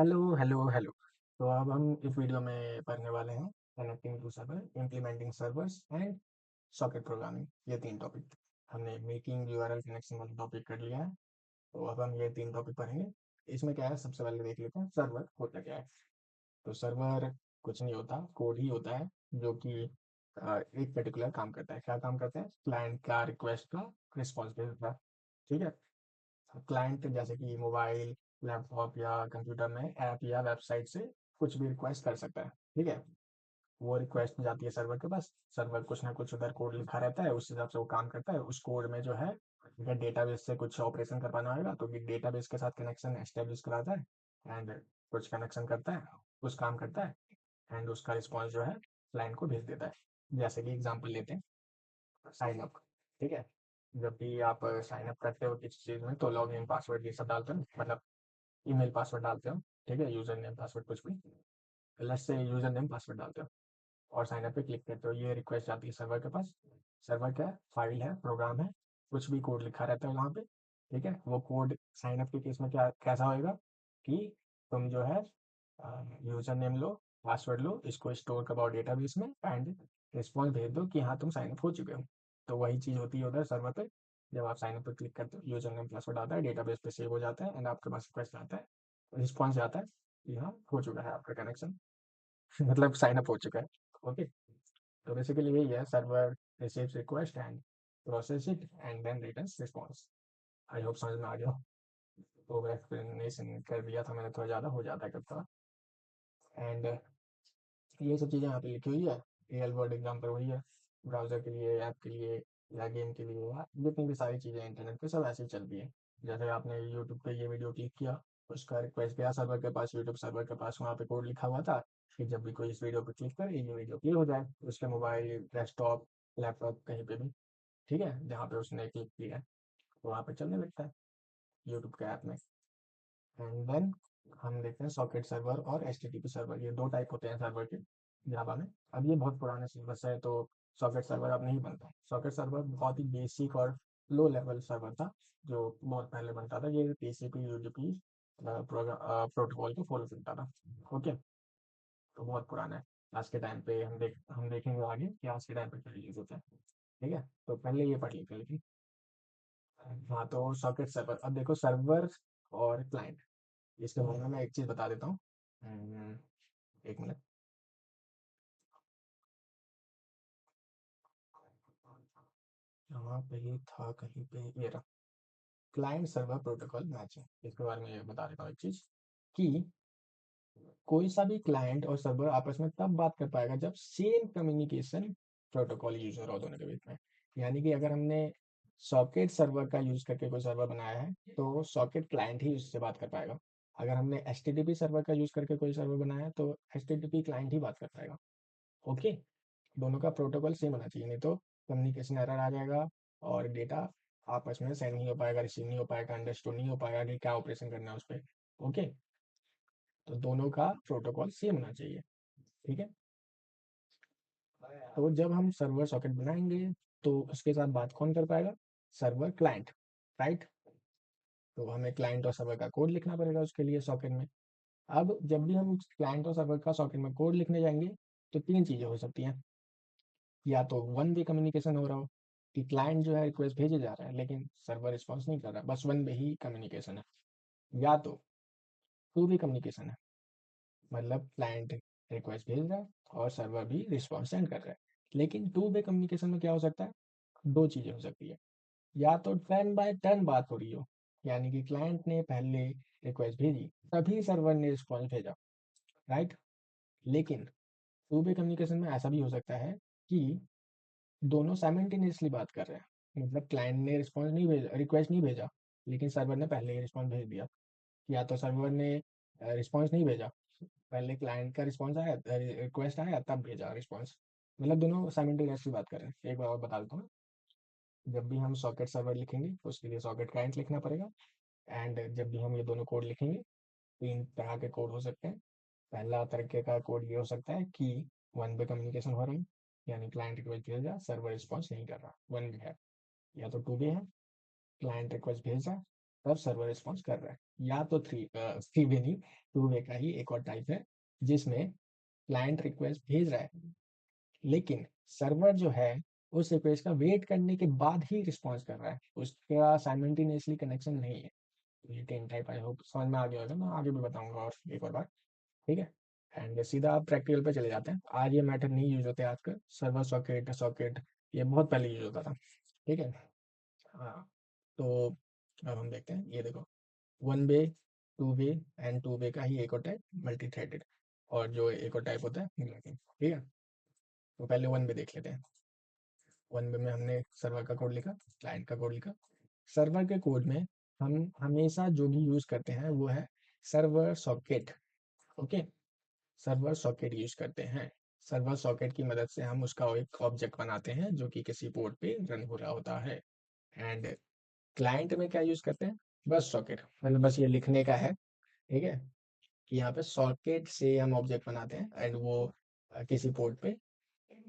Hello hello hello. तो अब हम इस वीडियो में पढ़ने वाले हैं connecting to server, implementing servers and socket programming. ये तीन टॉपिक हमने मेकिंग यूआरएल कनेक्शन वाला टॉपिक कर लिया है। तो अब हम ये तीन टॉपिक पढ़ेंगे। इसमें क्या है, सबसे पहले देख लेते हैं सर्वर होता क्या है। तो सर्वर कुछ नहीं होता, कोड ही होता है जो कि एक पर्टिकुलर काम करता है। क्या काम करता है? क्लाइंट का रिक्वेस्ट का रिस्पॉन्स भेजता है। ठीक है। क्लाइंट जैसे कि मोबाइल, लैपटॉप या कंप्यूटर में ऐप या वेबसाइट से कुछ भी रिक्वेस्ट कर सकता है। ठीक है। वो रिक्वेस्ट जाती है सर्वर के पास। सर्वर कुछ ना कुछ उधर कोड लिखा रहता है, उस हिसाब से वो काम करता है। उस कोड में जो है, अगर डेटाबेस से कुछ ऑपरेशन करवाना होगा तो डेटाबेस के साथ कनेक्शन एस्टेब्लिश कराता है एंड कुछ कनेक्शन करता है, कुछ काम करता है एंड उसका रिस्पॉन्स जो है क्लाइंट को भेज देता है। जैसे कि एग्जांपल लेते हैं, साइन अप। ठीक है। जब भी आप साइन अप करते हो किसी चीज़ में तो लॉग इन पासवर्ड ये सब डालते हो, मतलब ईमेल पासवर्ड डालते हो। ठीक है, यूजर नेम पासवर्ड कुछ भी, let's say user name password डालते हो और साइन अप पे क्लिक करते हो। ये रिक्वेस्ट जाती है सर्वर के पास। सर्वर क्या है? फाइल है, प्रोग्राम है, कुछ भी कोड लिखा रहता है वहाँ पे। ठीक है। वो कोड साइन अप के केस में क्या कैसा होएगा कि तुम जो है यूजर नेम लो, पासवर्ड लो, इसको स्टोर करवाओ डेटाबेस में एंड रिस्पॉन्स भेज दो कि हाँ तुम साइन अप हो चुके हो। तो वही चीज़ होती है उधर सर्वर पे। जब आप साइन अप पे क्लिक करते हो, यूजर नेम पासवर्ड आता है, डेटाबेस पे सेव हो जाता है एंड आपके पास रिक्वेस्ट आता है, रिस्पॉन्स आता है कि हाँ हो चुका है आपका कनेक्शन। मतलब साइन अप हो चुका है। ओके। तो बेसिकली यही है, server receives request and process it and then returns response. I hope समझ में आ गया। तो एक्सप्लेनेशन कर दिया था मैंने, थोड़ा ज़्यादा हो जाता है कभी। एंड ये सब चीज़ें यहाँ पे लिखी हुई है। रियल वर्ल्ड एग्जाम्पल वही है, ब्राउज़र के लिए, ऐप के लिए या गेम के लिए, या जितनी भी सारी चीज़ें इंटरनेट पे सब ऐसे ही चल रही है। जैसे आपने यूट्यूब पे ये वीडियो क्लिक किया, उसका रिक्वेस्ट गया सर्वर के पास, यूट्यूब सर्वर के पास, वहाँ पे कोड लिखा हुआ था कि जब भी कोई इस वीडियो पे क्लिक करे ये वीडियो प्ले हो जाए उसके मोबाइल, डेस्कटॉप, लैपटॉप कहीं पे भी। ठीक है, जहाँ पे उसने क्लिक किया है तो वहाँ पे चलने लगता है यूट्यूब के ऐप में। एंड देन हम देखते हैं सॉकेट सर्वर और एचटीटीपी सर्वर, ये दो टाइप होते हैं सर्वर के जावा में। अब ये बहुत पुराने सिलेबस है तो सॉकेट सर्वर अब नहीं बनता। सॉकेट सर्वर बहुत ही बेसिक और लो लेवल सर्वर था जो बहुत पहले बनता था। ये टीसीपी यूडीपी प्रोटोकॉल को फॉलो करता था। ओके। तो बहुत पुराना है। आज के टाइम पे हम देखेंगे आगे कि आज के टाइम पे क्या यूज होता है। ठीक है। तो पहले ये पढ़ लेते हैं लेकिन। हाँ, तो सॉकेट सर्वर, अब देखो सर्वर और क्लाइंट, इसके बारे में मैं एक चीज बता देता हूँ। हम्म, एक मिनट। यहाँ पे ही था कहीं पे, ये रहा। क्लाइंट सर्वर प्रोटोकॉल मैचिंग, इसके बारे में ये बता देता हूँ एक चीज कि कोई सा भी क्लाइंट और सर्वर आपस में तब बात कर पाएगा जब सेम कम्युनिकेशन प्रोटोकॉल यूज हो रहा हो दोनों के बीच में। यानी कि अगर हमने सॉकेट सर्वर का यूज करके कोई सर्वर बनाया है तो सॉकेट क्लाइंट ही उससे बात कर पाएगा। अगर हमने एचटीटीपी सर्वर का यूज करके कोई सर्वर बनाया है तो एचटीटीपी क्लाइंट ही बात कर पाएगा। ओके। दोनों का प्रोटोकॉल सेम होना चाहिए, नहीं तो कम्युनिकेशन एरर आ जाएगा और डेटा आपस में सेंड नहीं हो पाएगा, रिसीव नहीं हो पाएगा, अंडरस्टूड नहीं हो पाएगा कि क्या ऑपरेशन करना है उस पर। ओके। तो दोनों का प्रोटोकॉल सेम होना चाहिए। ठीक है। तो जब हम सर्वर सॉकेट बनाएंगे तो उसके साथ बात कौन कर पाएगा? Server client, right. तो हमें क्लाइंट और सर्वर का कोड लिखना पड़ेगा उसके लिए सॉकेट में। अब जब भी हम क्लाइंट और सर्वर का सॉकेट में कोड लिखने जाएंगे तो तीन चीजें हो सकती हैं। या तो वन वे कम्युनिकेशन हो रहा हो कि क्लाइंट जो है रिक्वेस्ट भेजे जा रहा है लेकिन सर्वर रिस्पॉन्स नहीं कर रहा, बस वन वे ही कम्युनिकेशन है। या तो टू वे कम्युनिकेशन है, मतलब क्लाइंट रिक्वेस्ट भेज रहा है और सर्वर भी रिस्पॉन्स सेंड कर रहा है। लेकिन टू वे कम्युनिकेशन में क्या हो सकता है? दो चीजें हो सकती है। या तो टर्न बाय टर्न बात हो रही हो, यानी कि क्लाइंट ने पहले रिक्वेस्ट भेजी तभी सर्वर ने रिस्पॉन्स भेजा, राइट। लेकिन टू वे कम्युनिकेशन में ऐसा भी हो सकता है कि दोनों साइमल्टेनियसली बात कर रहे हैं, मतलब क्लाइंट ने रिस्पॉन्स नहीं भेजा, रिक्वेस्ट नहीं भेजा, लेकिन सर्वर ने पहले ही रिस्पॉन्स भेज दिया। या तो सर्वर ने रिस्पॉन्स नहीं भेजा, पहले क्लाइंट का रिस्पॉन्स आया, रिक्वेस्ट आया तब भेजा रिस्पॉन्स। मतलब दोनों साइमल्टेनियसली बात कर रहे हैं। एक बार और बता देता हूँ। जब भी हम सॉकेट सर्वर लिखेंगे तो उसके लिए सॉकेट क्लाइंट लिखना पड़ेगा। एंड जब भी हम ये दोनों कोड लिखेंगे, तीन तरह के कोड हो सकते हैं। पहला तरीके का कोड ये हो सकता है कि वन वे कम्युनिकेशन हो रहा है, यानी क्लाइंट रिक्वेस्ट भेज रहा, सर्वर रिस्पॉन्स नहीं कर रहा, वन वे है। या तो टू वे है, क्लाइंट रिक्वेस्ट भेज रहा, तब सर्वर रिस्पॉन्स कर रहा है। या तो थ्री वे नहीं, टू वे का ही एक और टाइप है जिसमें क्लाइंट रिक्वेस्ट भेज रहा है, लेकिन सर्वर जो है उस रिक्वेस्ट का वेट करने के बाद ही रिस्पॉन्स कर रहा है, उसका साइमल्टेनियसली कनेक्शन नहीं है। तो ये 10 टाइप, आई होप समझ में आ गया होगा, मैं आगे भी बताऊंगा और एक और बार। ठीक है, एंड सीधा आप प्रैक्टिकल पे चले जाते हैं। आज ये मैथड नहीं यूज होते आजकल, सर्वर सॉकेट सॉकेट ये बहुत पहले यूज होता था। ठीक है, हाँ। तो अब हम देखते हैं, ये देखो, one way, two way and two way का ही एक और टाइप मल्टी थ्रेडेड, और जो एक और टाइप होता है ब्लॉकिंग। ठीक है, तो पहले वन वे देख लेते हैं। वन वे में हमने सर्वर का कोड लिखा, क्लाइंट का कोड लिखा। सर्वर के कोड में हम हमेशा जो भी यूज करते हैं वो है server socket. Okay, server socket use करते हैं। सर्वर सॉकेट की मदद से हम उसका एक ऑब्जेक्ट बनाते हैं जो कि किसी पोर्ट पे रन हो रहा होता है। एंड क्लाइंट में क्या यूज करते हैं, बस सॉकेट, मतलब बस ये लिखने का है। ठीक है, कि यहाँ पे सॉकेट से हम ऑब्जेक्ट बनाते हैं एंड वो किसी पोर्ट पे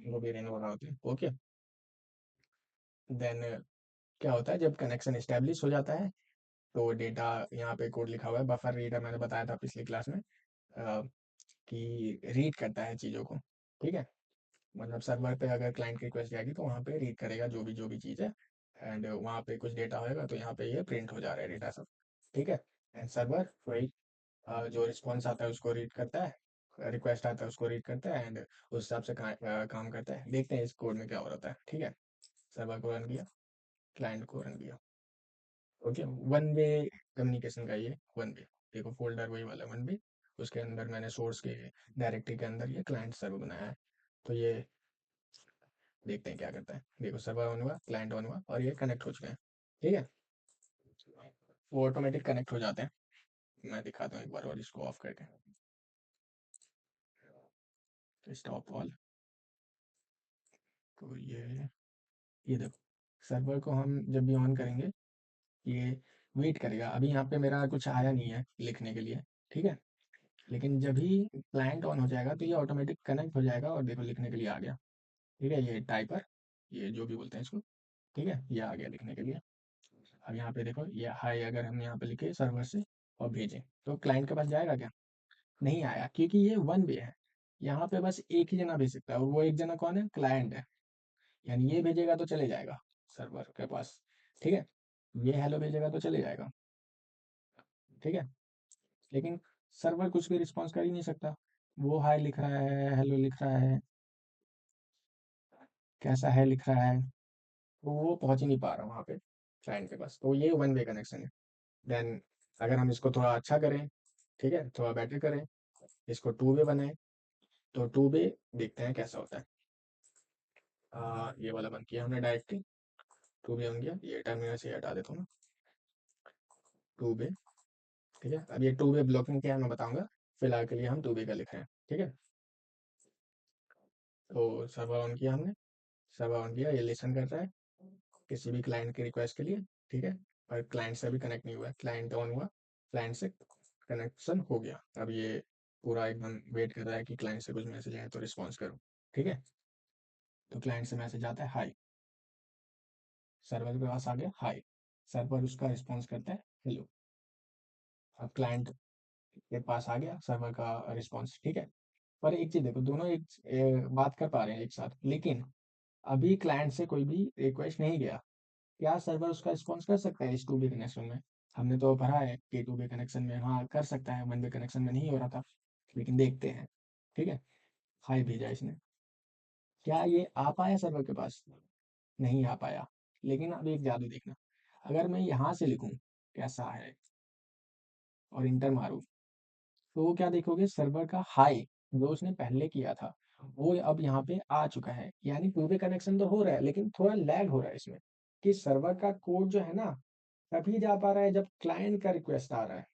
वो भी रन हो रहा होता है। ओके, देन क्या होता है, जब कनेक्शन स्टेब्लिश हो जाता है तो डेटा, यहाँ पे कोड लिखा हुआ है बफर रीडर, मैंने बताया था पिछली क्लास में, कि रीड करता है चीज़ों को। ठीक है, मतलब सर्वर पे अगर क्लाइंट की रिक्वेस्ट जाएगी तो वहाँ पे रीड करेगा जो भी चीज़ है, एंड वहाँ पे कुछ डेटा होएगा तो यहाँ पे ये प्रिंट हो जा रहा है डेटा सब। ठीक है, एंड सर्वर वही जो रिस्पॉन्स आता है उसको रीड करता है, रिक्वेस्ट आता है उसको रीड करता है, एंड उस हिसाब से काम करता है। देखते हैं इस कोड में क्या हो रहा है। ठीक है, सर्वर को रन किया, क्लाइंट को रन किया। ओके, वन वे कम्युनिकेशन का ये वन वे, देखो फोल्डर वही वाला वन वे, उसके अंदर मैंने सोर्स के डायरेक्टरी के अंदर ये क्लाइंट सर्वर बनाया है। तो ये देखते हैं क्या करता है। देखो, सर्वर ऑन हुआ, क्लाइंट ऑन हुआ और ये कनेक्ट हो चुके हैं। ठीक है, वो ऑटोमेटिक कनेक्ट हो जाते हैं। मैं दिखाता हूँ एक बार और इसको ऑफ करके, स्टॉप ऑल। तो ये देखो, सर्वर को हम जब भी ऑन करेंगे ये वेट करेगा। अभी यहाँ पे मेरा कुछ आया नहीं है लिखने के लिए। ठीक है, लेकिन जब ही क्लाइंट ऑन हो जाएगा तो ये ऑटोमेटिक कनेक्ट हो जाएगा और देखो लिखने के लिए आ गया। ठीक है, ये टाइपर, ये जो भी बोलते हैं इसको। ठीक है, ये आ गया लिखने के लिए। अब यहाँ पे देखो, ये हाई अगर हम यहाँ पे लिखे सर्वर से और भेजें तो क्लाइंट के पास जाएगा क्या, नहीं आया, क्योंकि ये वन वे है। यहाँ पे बस एक ही जना भेज सकता है और वो एक जना कौन है, क्लाइंट है। यानी ये भेजेगा तो चले जाएगा सर्वर के पास। ठीक है, ये हेलो भेजेगा तो चले जाएगा। ठीक है, लेकिन सर्वर कुछ भी रिस्पॉन्स कर ही नहीं सकता। वो हाय लिख रहा है, हेलो लिख रहा है, कैसा है लिख रहा है, तो वो पहुंच ही नहीं पा रहा वहाँ पे क्लाइंट के पास। तो ये वन वे कनेक्शन है। देन अगर हम इसको थोड़ा अच्छा करें, ठीक है, थोड़ा बेटर करें, इसको टू वे बनाए, तो टू वे देखते हैं कैसा होता है। ये वाला बंद किया हमने डायरेक्टली, टू वे बन गया। ये टर्मिनल से हटा देता हूँ मैं, टू वे। ठीक है, अब ये टू वे ब्लॉकिंग क्या है मैं बताऊंगा, फिलहाल के लिए हम टू वे का लिख रहे हैं। ठीक है, तो सर्वर ऑन किया हमने, सर्वर ऑन किया, ये लिसन कर रहा है किसी भी क्लाइंट की रिक्वेस्ट के लिए। ठीक है, और क्लाइंट से अभी कनेक्ट नहीं हुआ है, क्लाइंट ऑन हुआ, क्लाइंट से कनेक्शन हो गया। अब ये पूरा एकदम वेट कर रहा है कि क्लाइंट से कुछ मैसेज आए तो रिस्पॉन्स करो। ठीक है, तो क्लाइंट से मैसेज आता है हाई, सर्वर के पास आ गया हाई, सर्वर उसका रिस्पॉन्स करता है हेलो। अब क्लाइंट के पास आ गया सर्वर का रिस्पॉन्स। ठीक है, पर एक चीज देखो, दोनों बात कर पा रहे हैं एक साथ, लेकिन अभी क्लाइंट से कोई भी रिक्वेस्ट नहीं गया। क्या सर्वर उसका रिस्पॉन्स कर सकता है इस टू बी कनेक्शन में? हमने तो पढ़ा है कि टू बी कनेक्शन में हाँ कर सकता है, वन बी कनेक्शन में नहीं हो रहा था, लेकिन देखते हैं। ठीक है, हाई भेजा इसने, क्या ये आ पाया सर्वर के पास? नहीं आ पाया। लेकिन अब एक जादू देखना, अगर मैं यहाँ से लिखूं कैसा है और इंटर मारूं, तो वो क्या देखोगे, सर्वर का हाई जो उसने पहले किया था वो अब यहाँ पे आ चुका है। यानी टू वे कनेक्शन तो हो रहा है लेकिन थोड़ा लैग हो रहा है इसमें, कि सर्वर का कोड जो है ना तभी जा पा रहा है जब क्लाइंट का रिक्वेस्ट आ रहा है।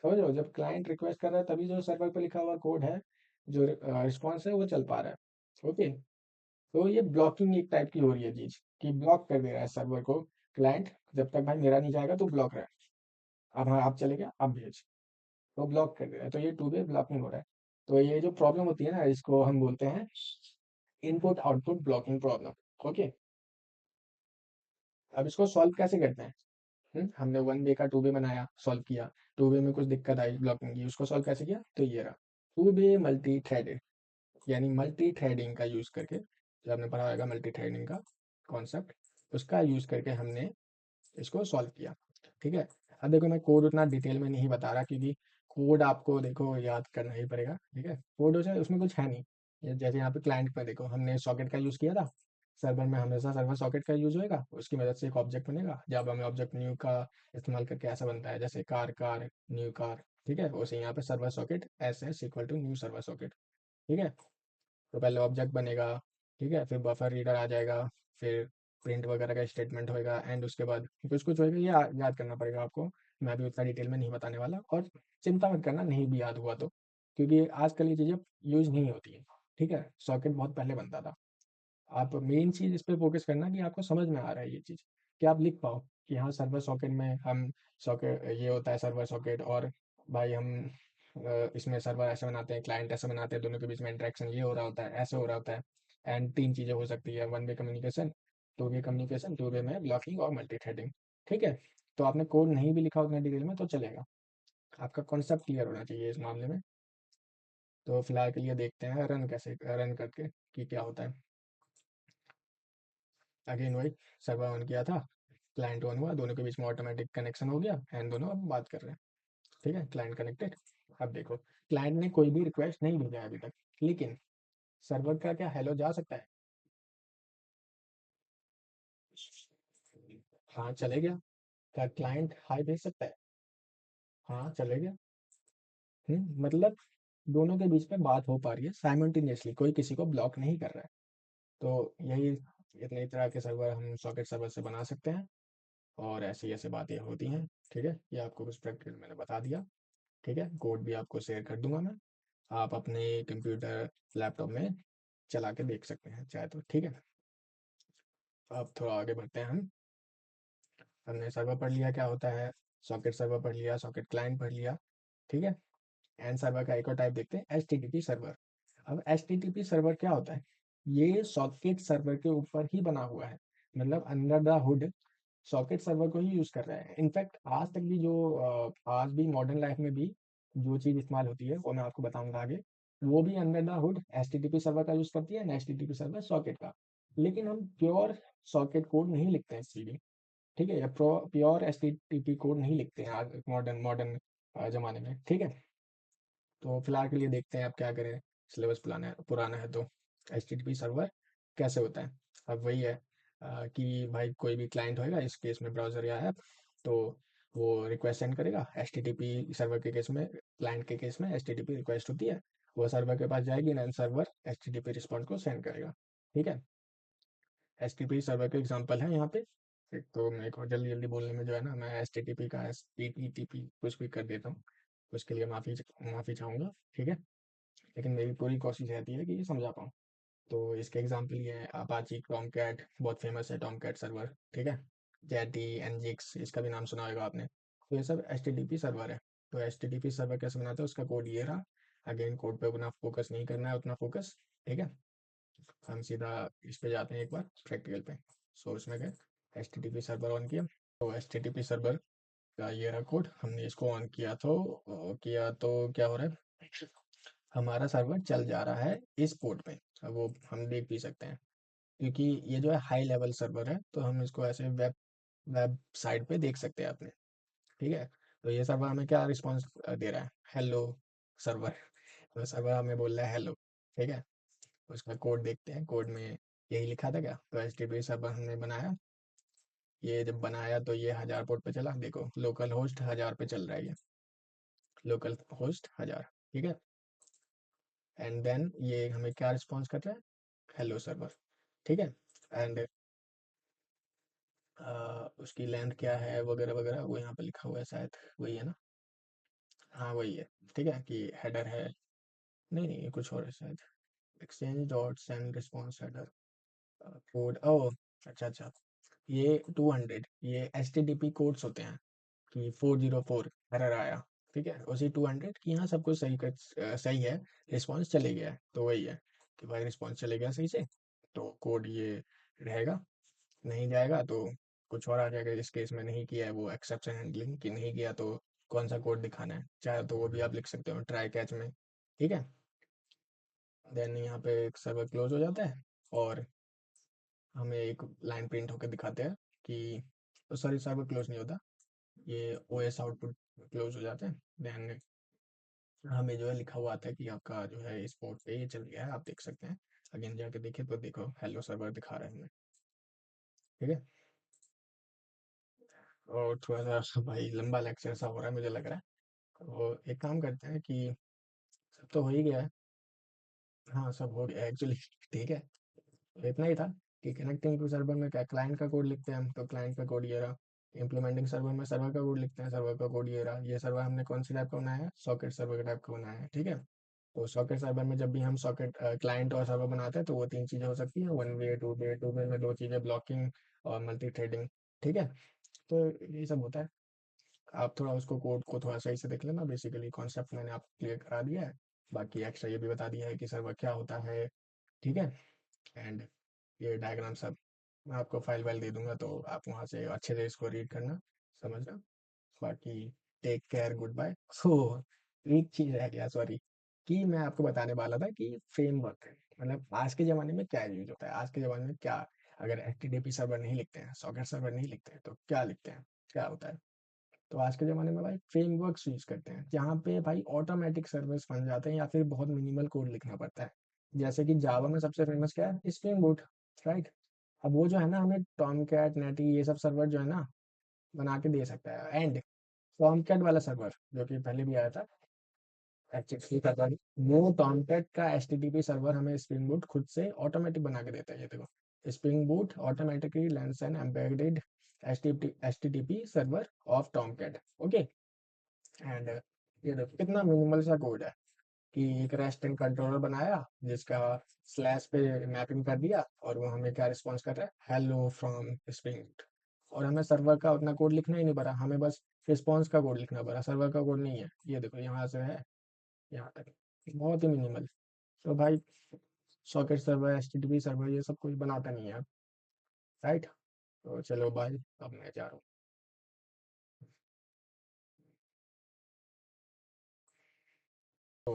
समझ रहे हो, जब क्लाइंट रिक्वेस्ट कर रहा है तभी जो सर्वर पे लिखा हुआ कोड है, जो रिस्पॉन्स है वो चल पा रहा है। ओके, तो ये ब्लॉकिंग एक टाइप की हो रही है चीज, कि ब्लॉक कर दे रहा है सर्वर को क्लाइंट, जब तक भाई मेरा नहीं जाएगा तो ब्लॉक रहा है। अब हाँ आप चले गया, अब भेज, तो ब्लॉक कर दे रहा है। तो ये टू वे ब्लॉकिंग हो रहा है। तो ये जो प्रॉब्लम होती है ना, इसको हम बोलते हैं input output blocking problem. Okay, अब इसको सॉल्व कैसे करते हैं, हमने 1 वे का 2 वे बनाया, सॉल्व किया। 2 वे में कुछ दिक्कत आई ब्लॉकिंग की, उसको सॉल्व कैसे किया? तो ये रहा 2 वे मल्टी थ्रेडेड, यानी मल्टी थ्रेडिंग का यूज़ करके, जो आपने पढ़ा होगा मल्टी थ्रेडिंग का कॉन्सेप्ट, उसका यूज़ करके हमने इसको सॉल्व किया। ठीक है। अब देखो मैं कोड उतना डिटेल में नहीं बता रहा, क्योंकि कोड आपको देखो याद करना ही पड़ेगा। ठीक है। कोड उसमें कुछ है नहीं। जैसे यहाँ पे क्लाइंट में देखो हमने सॉकेट का यूज़ किया था। सर्वर में हमेशा सर्वर सॉकेट का यूज़ होएगा, उसकी मदद से एक ऑब्जेक्ट बनेगा। जब हमें ऑब्जेक्ट न्यू का इस्तेमाल करके ऐसा बनता है, जैसे कार कार न्यू कार। ठीक है। वैसे यहाँ पे server socket S equal to new server socket. ठीक है। तो पहले ऑब्जेक्ट बनेगा। ठीक है। फिर बफर रीडर आ जाएगा, फिर प्रिंट वगैरह का स्टेटमेंट होएगा, एंड उसके बाद कुछ कुछ होएगा। ये याद करना पड़ेगा आपको। मैं भी उतना डिटेल में नहीं बताने वाला, और चिंता मत करना नहीं भी याद हुआ तो, क्योंकि आजकल ये चीज़ें यूज नहीं होती है। ठीक है। सॉकेट बहुत पहले बनता था। आप मेन चीज़ इस पे फोकस करना कि आपको समझ में आ रहा है ये चीज़, कि आप लिख पाओ कि हाँ सर्वर सॉकेट में हम सॉकेट ये होता है सर्वर सॉकेट, और भाई हम इसमें सर्वर ऐसे बनाते हैं, क्लाइंट ऐसे बनाते हैं, दोनों के बीच में इंटरेक्शन ये हो रहा होता है, ऐसे हो रहा होता है। एंड 3 चीज़ें हो सकती है, 1 वे कम्युनिकेशन, 2 वे कम्युनिकेशन, 2 वे में ब्लॉकिंग और मल्टी थ्रेडिंग। ठीक है। तो आपने कोड नहीं भी लिखा उतना डिटेल में तो चलेगा, आपका कॉन्सेप्ट क्लियर होना चाहिए इस मामले में। तो फिलहाल के लिए देखते हैं रन कैसे रन करके कि क्या होता है। अगेन वही, सर्वर ऑन किया था, क्लाइंट ऑन हुआ, दोनों के बीच में ऑटोमेटिक कनेक्शन हो गया, एंड दोनों अब बात कर रहे हैं। ठीक है। Client connected. अब देखो क्लाइंट ने कोई भी रिक्वेस्ट नहीं भेजा है अभी तक, लेकिन सर्वर का क्या हेलो जा सकता है? हाँ चले गया। क्या क्लाइंट हाई भेज सकता है? हाँ चले गया। मतलब दोनों के बीच में बात हो पा रही है साइमल्टेनियसली, कोई किसी को ब्लॉक नहीं कर रहा है। तो यही इतने तरह के सर्वर हम सॉकेट सर्वर से बना सकते हैं, और ऐसी ऐसे बातें होती हैं। ठीक है। ये आपको कुछ प्रैक्टिकल मैंने बता दिया। ठीक है। कोड भी आपको शेयर कर दूंगा मैं, आप अपने कंप्यूटर लैपटॉप में चला के देख सकते हैं चाहे तो। ठीक है। अब थोड़ा आगे बढ़ते हैं हम। हमने सर्वर पढ़ लिया क्या होता है, सॉकेट सर्वर पढ़ लिया, सॉकेट क्लाइंट पढ़ लिया। ठीक है। एंड सर्वर का एक और टाइप देखते हैं, एच सर्वर। अब एच सर्वर क्या होता है? ये सॉकेट सर्वर के ऊपर ही बना हुआ है, मतलब under the hood socket server को ही यूज कर रहा है। इनफैक्ट आज तक भी जो आज भी मॉडर्न लाइफ में भी जो चीज इस्तेमाल होती है वो मैं आपको बताऊंगा आगे, वो भी under the hood H server का यूज करती है, एच सर्वर सॉकेट का। लेकिन हम प्योर सॉकेट कोड नहीं लिखते हैं इसलिए भी। ठीक है। या प्योर एच कोड नहीं लिखते हैं आज मॉडर्न मॉडर्न जमाने में। ठीक है। तो फिलहाल के लिए देखते हैं आप क्या करें, सिलेबस पुराना है तो। एच सर्वर कैसे होता है? अब वही है कि भाई कोई भी क्लाइंट होएगा, इस केस में ब्राउज़र या ऐप, तो वो रिक्वेस्ट सेंड करेगा। एच सर्वर के केस में, क्लाइंट के केस में एच रिक्वेस्ट होती है, वो सर्वर के पास जाएगी, एंड सर्वर एच रिस्पॉन्स को सेंड करेगा। ठीक है। एच सर्वर के एग्जाम्पल है यहाँ पे। एक तो मेरे को जल्दी जल्दी बोलने में जो है ना, मैं एच का एस टी पी कुछ भी कर देता हूँ, उसके लिए माफ़ी चाहूँगा। ठीक है। लेकिन मेरी पूरी कोशिश रहती है कि ये समझा पाऊँ। तो इसके एग्जाम्पल ये है, अपाची टॉमकैट बहुत फेमस है, टॉमकैट सर्वर। ठीक है। जेटी एनजिक्स, इसका भी नाम सुना होगा आपने। तो ये सब एच सर्वर है। तो एच सर्वर कैसे बनाते हैं, उसका कोड ये रहा। अगेन कोड पे उतना फोकस नहीं करना है, उतना फोकस। ठीक है। हम सीधा इस पे जाते हैं एक बार प्रैक्टिकल पे। सो इसमें गए, एच सर्वर ऑन किया, तो एच सर्वर का ये रहा कोड। हमने इसको ऑन किया तो क्या हो रहा है, हमारा सर्वर चल जा रहा है इस पोर्ट पे। अब वो हम देख भी सकते हैं, क्योंकि ये जो है हाई लेवल सर्वर है, तो हम इसको ऐसे वेब वेब साइट पे देख सकते हैं अपने। ठीक है। तो ये सर्वर हमें क्या रिस्पॉन्स दे रहा है, हेलो सर्वर। तो सर्वर हमें बोल रहा है हेलो। ठीक है। उसका कोड देखते हैं, कोड में यही लिखा था क्या? तो एच सर्वर हमने बनाया, ये जब बनाया तो ये 1000 पोर्ट पे चला। देखो लोकल होस्ट 1000 पे चल रहा है, ये लोकल होस्ट 1000। ठीक है। एंड देन ये हमें क्या रिस्पॉन्स कर रहा है, हेलो सर्वर। ठीक है। एंड उसकी लेंथ क्या है वगैरह वगैरह वो यहाँ पे लिखा हुआ है शायद, वही है ना? हाँ वही है। ठीक है। कि हेडर है, नहीं नहीं ये कुछ और है शायद, exchange dot send response header code. ओ अच्छा अच्छा, ये 200 ये H T T P codes होते हैं, कि 404 एरर आया। ठीक है। उसी 200 कि यहाँ सब कुछ सही है, रिस्पॉन्स चले गया है, तो वही है कि भाई रिस्पॉन्स चले गया सही से, तो कोड ये रहेगा। नहीं जाएगा तो कुछ और आ जाएगा। इस केस में नहीं किया है वो एक्सेप्शन हैंडलिंग कि नहीं किया तो कौन सा कोड दिखाना है, चाहे तो वो भी आप लिख सकते हो ट्राई कैच में। ठीक है, देन यहाँ पे एक सर्वर क्लोज हो जाता है और हमें एक लाइन प्रिंट होकर दिखाते हैं कि सॉरी, सर्वर क्लोज नहीं होता, ये ओएस आउटपुट क्लोज हो जाते हैं। देन हमें जो है लिखा हुआ आता है कि आपका जो है इस पोर्ट पे ये चल गया है, आप देख सकते हैं। अगेन जाके देखें तो देखो हेलो सर्वर दिखा रहा है हमें। ठीक है, और थोड़ा सा भाई लंबा लेक्चर सा हो रहा है मुझे लग रहा है, तो एक काम करते हैं कि सब तो हो ही गया है। हाँ, सब हो गया एक्चुअली। ठीक है, तो इतना ही था कि कनेक्टिंग टू सर्वर में क्या क्लाइंट का कोड लिखते हैं हम, तो क्लाइंट का कोड ये रहा। इम्प्लीमेंटिंग सर्वर में सर्वर का कोड लिखते हैं, सर्वर का कोड ये रहा। ये सर्वर हमने कौन सी टाइप का बनाया है, सॉकेट सर्वर का टाइप का बनाया है। ठीक है, तो सॉकेट सर्वर में जब भी हम सॉकेट क्लाइंट और सर्वर बनाते हैं तो वो तीन चीज़ें हो सकती हैं, वन वे, टू वे में दो चीज़ें, ब्लॉकिंग और मल्टी थ्रेडिंग। ठीक है, तो ये सब होता है। आप थोड़ा उसको कोड को थोड़ा सही से देख लेना। बेसिकली कॉन्सेप्ट मैंने आपको क्लियर करा दिया है, बाकी एक्स्ट्रा ये भी बता दिया है कि सर्वर क्या होता है। ठीक है, एंड ये डायग्राम सब मैं आपको फाइल वाइल दे दूंगा, तो आप वहाँ से अच्छे से इसको रीड करना, समझना। बाकी टेक केयर, गुड बाय। सो एक चीज़ रह गया, सॉरी, कि मैं आपको बताने वाला था कि फ्रेमवर्क मतलब आज के ज़माने में क्या यूज होता है, आज के ज़माने में क्या, अगर एचटीटीपी सर्वर नहीं लिखते हैं, सॉकेट सर्वर नहीं लिखते हैं, तो क्या लिखते हैं, क्या होता है। तो आज के ज़माने में भाई फ्रेमवर्क्स यूज करते हैं, जहाँ पे भाई ऑटोमेटिक सर्विस बन जाते हैं या फिर बहुत मिनिमल कोड लिखना पड़ता है। जैसे कि जावा में सबसे फेमस क्या है, स्प्रिंग बूट, राइट। अब वो जो है ना, हमें टॉमकैट, नेटी, ये सब सर्वर जो है ना बना के दे सकता है। एंड टॉमकैट वाला सर्वर जो कि पहले भी आया था, एचटीटीपी सर्वर, वो टॉमकैट का एचटीटीपी सर्वर हमें स्प्रिंग बूट खुद से ऑटोमेटिक बना के देता है। ये देखो, Spring Boot automatically learns an embedded HTTP server of Tomcat. Okay, and ये देखो कितना मिनिमल सा कोड है कि एक रेस्टिंग कंट्रोलर बनाया जिसका स्लैश पे मैपिंग कर दिया, और वो हमें क्या रिस्पॉन्स कर रहा है, हेलो फ्रॉम स्प्रिंग। और हमें सर्वर का उतना कोड लिखना ही नहीं पड़ा, हमें बस रिस्पॉन्स का कोड लिखना पड़ा, सर्वर का कोड नहीं है। ये देखो यहाँ से है यहाँ तक, बहुत ही मिनिमल। तो भाई सॉकेट सर्वर, एचटीटीपी सर्वर ये सब कुछ बनाता नहीं है, राइट। तो चलो बाय, अब मैं जा रहा हूँ।